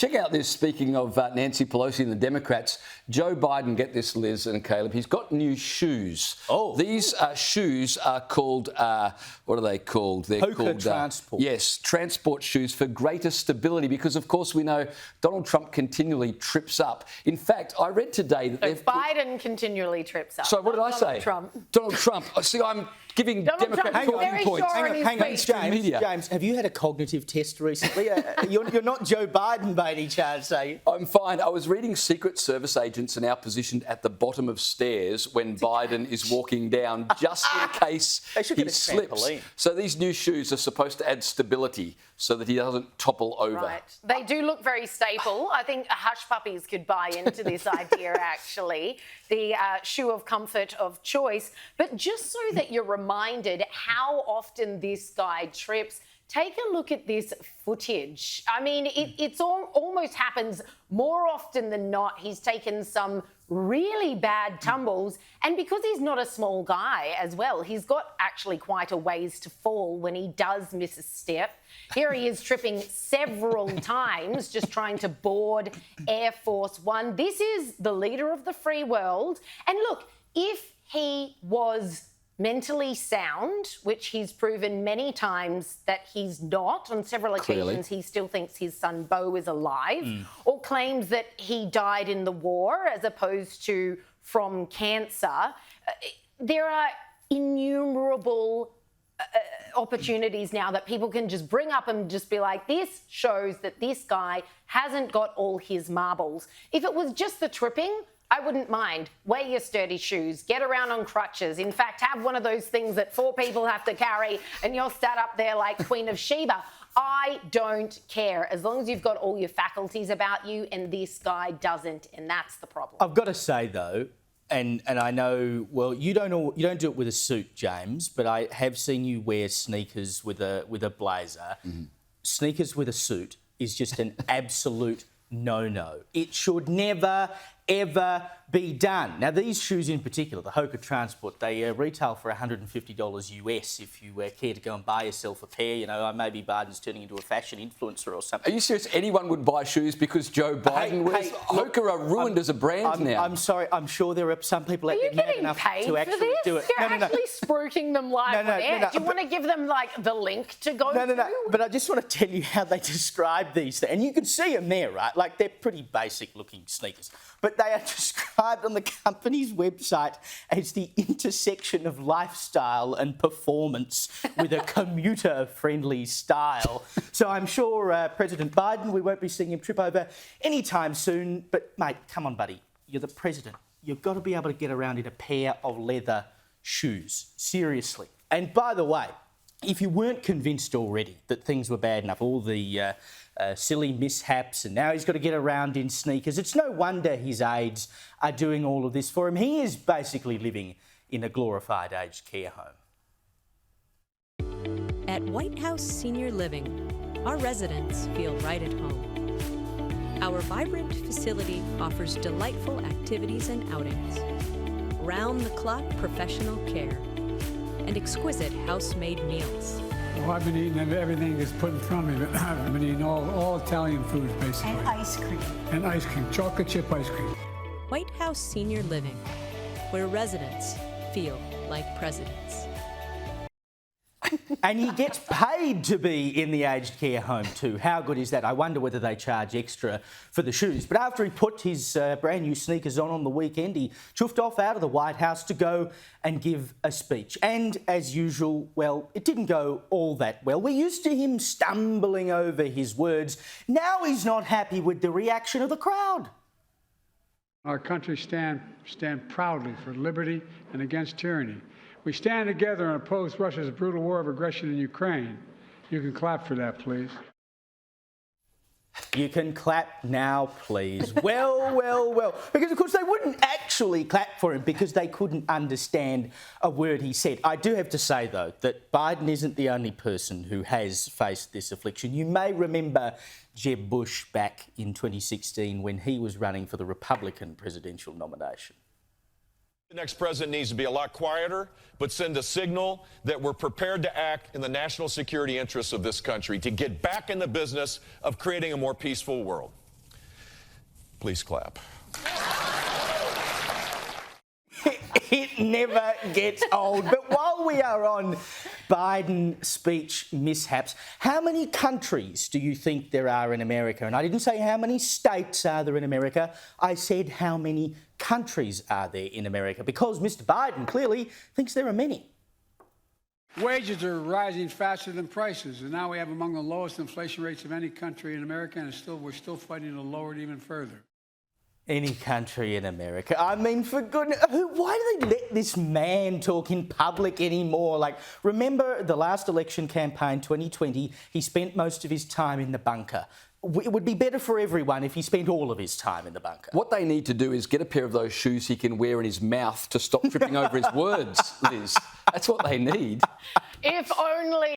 Check out this, speaking of Nancy Pelosi and the Democrats. Joe Biden, get this, Liz and Caleb, he's got new shoes. Oh. These shoes are called, what are they called? They're called Transport. Yes, transport shoes for greater stability, because, of course, we know Donald Trump continually trips up. In fact, I read today that Biden continually trips up. So what did I say? Donald Trump. Donald Trump. See, I'm giving Democrat talking points. James, have you had a cognitive test recently? You're not Joe Biden by any chance, are you? I'm fine. I was reading Secret Service agents are now positioned at the bottom of stairs when Biden is walking down, just in case he slips. So these new shoes are supposed to add stability so that he doesn't topple over. Right. They do look very stable. I think hush puppies could buy into this idea, actually. The shoe of comfort of choice. But just so that you're reminded how often this guy trips, take a look at this footage. I mean, it's almost happens more often than not. He's taken some really bad tumbles, and because he's not a small guy as well, he's got actually quite a ways to fall when he does miss a step. Here he is tripping several times just trying to board Air Force One. This is the leader of the free world. And look, if he was mentally sound, which he's proven many times that he's not. On several occasions, he still thinks his son Beau is alive, or claims that he died in the war as opposed to from cancer. There are innumerable opportunities now that people can just bring up and just be like, this shows that this guy hasn't got all his marbles. If it was just the tripping, I wouldn't mind. Wear your sturdy shoes. Get around on crutches. In fact, have one of those things that 4 people have to carry and you're sat up there like Queen of Sheba. I don't care, as long as you've got all your faculties about you, and this guy doesn't, and that's the problem. I've got to say, though, and I know, well, you don't do it with a suit, James, but I have seen you wear sneakers with a blazer. Sneakers with a suit is just an absolute no-no. It should never, ever be done. Now, these shoes in particular, the Hoka Transport, they retail for $150 US if you care to go and buy yourself a pair. You know, maybe Biden's turning into a fashion influencer or something. Are you serious? Anyone would buy shoes because Joe Biden wears? Hoka are ruined as a brand now. I'm sorry. I'm sure there are some people out there mad enough to actually do it. You're actually spruiking them live on air. Do you want to give them, like, the link to go to? No. But I just want to tell you how they describe these things. And you can see them there, right? Like, they're pretty basic-looking sneakers. But they are described on the company's website as the intersection of lifestyle and performance with a commuter-friendly style. So I'm sure President Biden, we won't be seeing him trip over anytime soon. But, mate, come on, buddy. You're the president. You've got to be able to get around in a pair of leather shoes. Seriously. And by the way, if you weren't convinced already that things were bad enough, all the silly mishaps, and now he's got to get around in sneakers, it's no wonder his aides are doing all of this for him. He is basically living in a glorified aged care home. At White House Senior Living, our residents feel right at home. Our vibrant facility offers delightful activities and outings, round-the-clock professional care, and exquisite house-made meals. Well, I've been eating everything that's put in front of me. I've been eating all Italian foods, basically. And ice cream. And ice cream, chocolate chip ice cream. White House Senior Living, where residents feel like presidents. And he gets paid to be in the aged care home too. How good is that? I wonder whether they charge extra for the shoes. But after he put his brand new sneakers on the weekend, he chuffed off out of the White House to go and give a speech. And as usual, well, it didn't go all that well. We're used to him stumbling over his words. Now he's not happy with the reaction of the crowd. Our country stand proudly for liberty and against tyranny. We stand together and oppose Russia's brutal war of aggression in Ukraine. You can clap for that, please. You can clap now, please. Well. Because, of course, they wouldn't actually clap for him because they couldn't understand a word he said. I do have to say, though, that Biden isn't the only person who has faced this affliction. You may remember Jeb Bush back in 2016 when he was running for the Republican presidential nomination. The next president needs to be a lot quieter, but send a signal that we're prepared to act in the national security interests of this country to get back in the business of creating a more peaceful world. Please clap. It never gets old. But while we are on Biden speech mishaps, how many countries do you think there are in America? And I didn't say how many states are there in America. I said how many countries are there in America, because Mr. Biden clearly thinks there are many. Wages are rising faster than prices, and now we have among the lowest inflation rates of any country in America, and we're still fighting to lower it even further. Any country in America. I mean, for goodness, why do they let this man talk in public anymore? Like, remember the last election campaign, 2020, he spent most of his time in the bunker. It would be better for everyone if he spent all of his time in the bunker. What they need to do is get a pair of those shoes he can wear in his mouth to stop tripping over his words, Liz. That's what they need. If only.